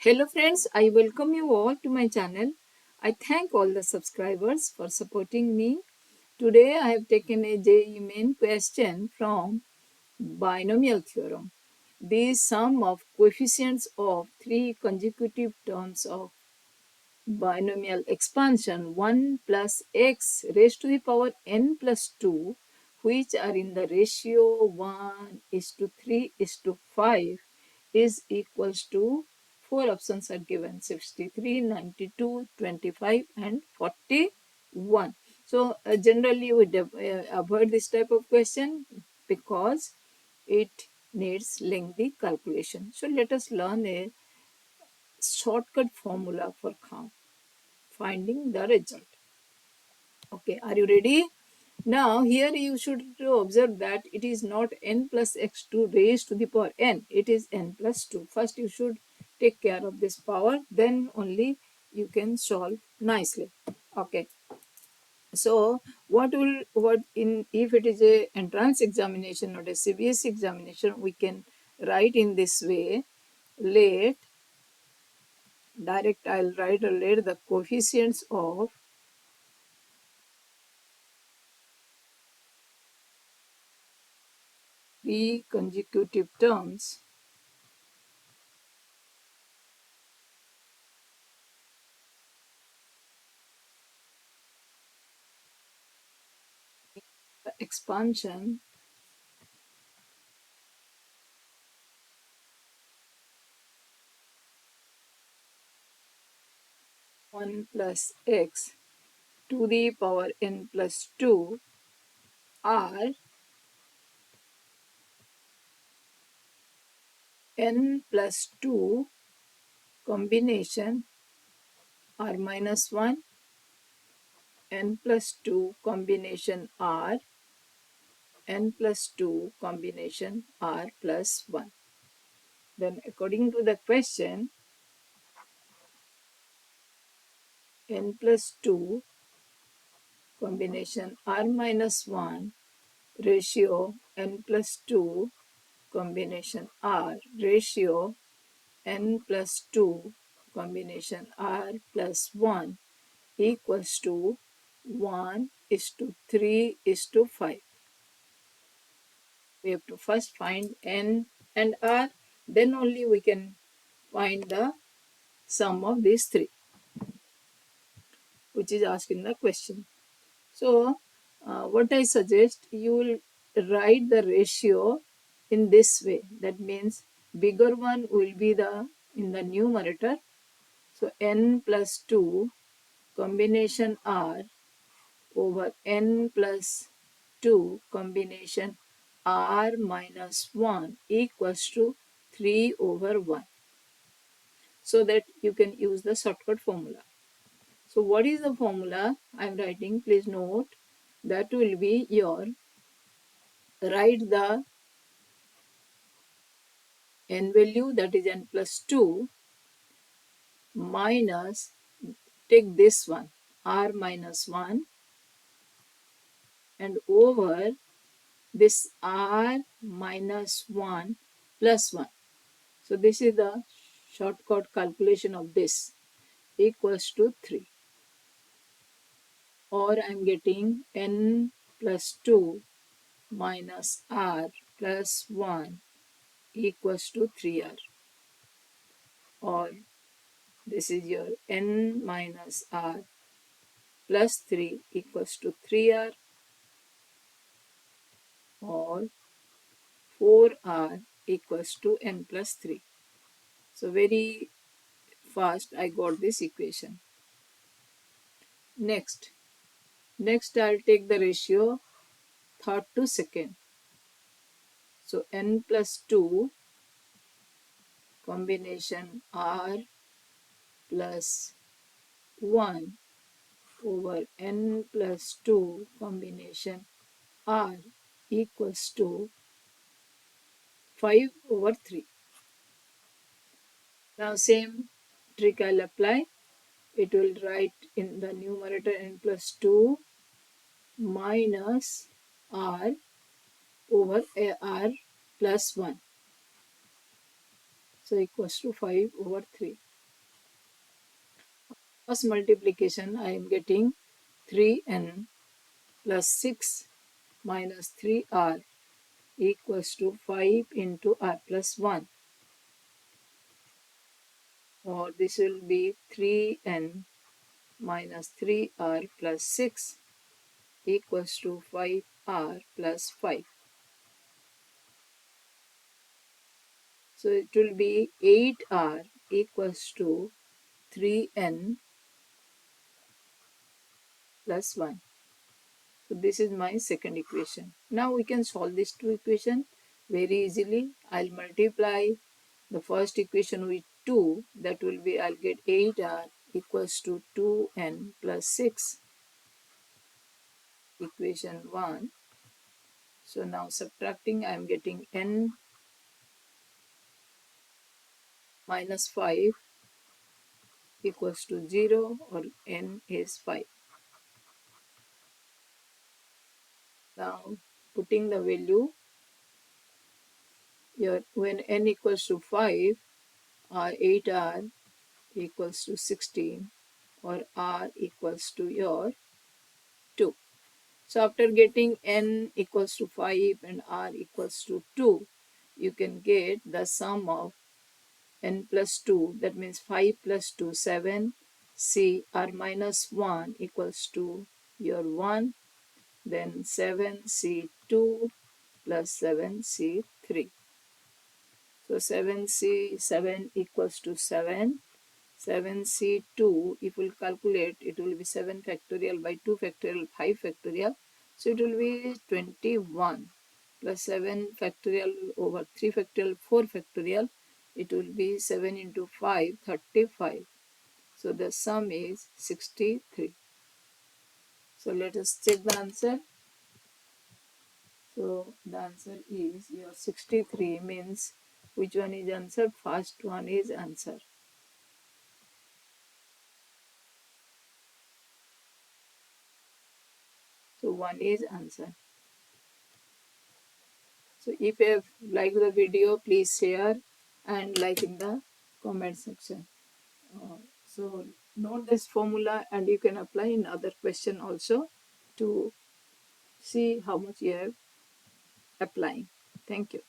Hello friends, I welcome you all to my channel. I thank all the subscribers for supporting me. Today I have taken a JEE Main question from binomial theorem. The sum of coefficients of three consecutive terms of binomial expansion 1 plus x raised to the power n plus 2, which are in the ratio 1:3:5, is equals to, four options are given: 63, 92, 25 and 41. So generally we avoid this type of question because it needs lengthy calculation. So let us learn a shortcut formula for finding the result. Okay, are you ready? Now here you should observe that it is not n plus x2 raised to the power n, it is n plus 2. First you should take care of this power, then only you can solve nicely. Okay, so if it is a entrance examination or a CBSE examination, we can write in this way. I'll write the coefficients of three consecutive terms expansion 1 plus x to the power n plus 2 are n plus 2 combination r minus 1, n plus 2 combination r, n plus 2 combination r plus 1. Then according to the question, n plus 2 combination r minus 1 ratio n plus 2 combination r ratio n plus 2 combination r plus 1 equals to 1:3:5. We have to first find n and r, then only we can find the sum of these three, which is asked in the question. So what I suggest, you will write the ratio in this way. That means bigger one will be in the numerator. So n plus 2 combination r over n plus 2 combination r minus 1 equals to 3/1. So that you can use the shortcut formula. So what is the formula I am writing? Please note that will be your, write the n value, that is n plus 2, minus, take this one r minus 1, and over this r minus 1 plus 1. So this is the shortcut calculation of this, equals to 3. Or I am getting n plus 2 minus r plus 1 equals to 3r. Or this is your n minus r plus 3 equals to 3r, or 4r equals to n plus 3. So very fast I got this equation. Next I'll take the ratio third to second. So n plus 2 combination r plus 1 over n plus 2 combination r equals to 5/3. Now same trick I'll apply. It will write in the numerator n plus 2 minus r over r plus 1. So equals to 5/3. First multiplication, I am getting 3n plus 6 minus 3r equals to 5 into r plus 1. Or this will be 3n minus 3r plus 6 equals to 5r plus 5. So it will be 8r equals to 3n plus 1. So this is my second equation. Now we can solve this two equation very easily. I'll multiply the first equation with 2. That will be, I'll get 8r equals to 2n plus 6. Equation 1. So now subtracting, I am getting n minus 5 equals to 0, or n is 5. Now putting the value here, when n equals to 5, 8r equals to 16, or r equals to your 2. So after getting n equals to 5 and r equals to 2, you can get the sum of n plus 2, that means 5 plus 2, 7, c r minus 1 equals to your 1, then 7c2 plus 7c3. So 7c7 equals to 7. 7c2, if we'll calculate, it will be 7 factorial by 2 factorial, 5 factorial. So it will be 21 plus 7 factorial over 3 factorial, 4 factorial. It will be 7 into 5, 35. So the sum is 63. So let us check the answer. So the answer is your 63, means which one is answer? First one is answer. So 1 is answer. So if you have liked the video, please share and like in the comment section. So note this formula and you can apply in other question also to see how much you have applying. Thank you.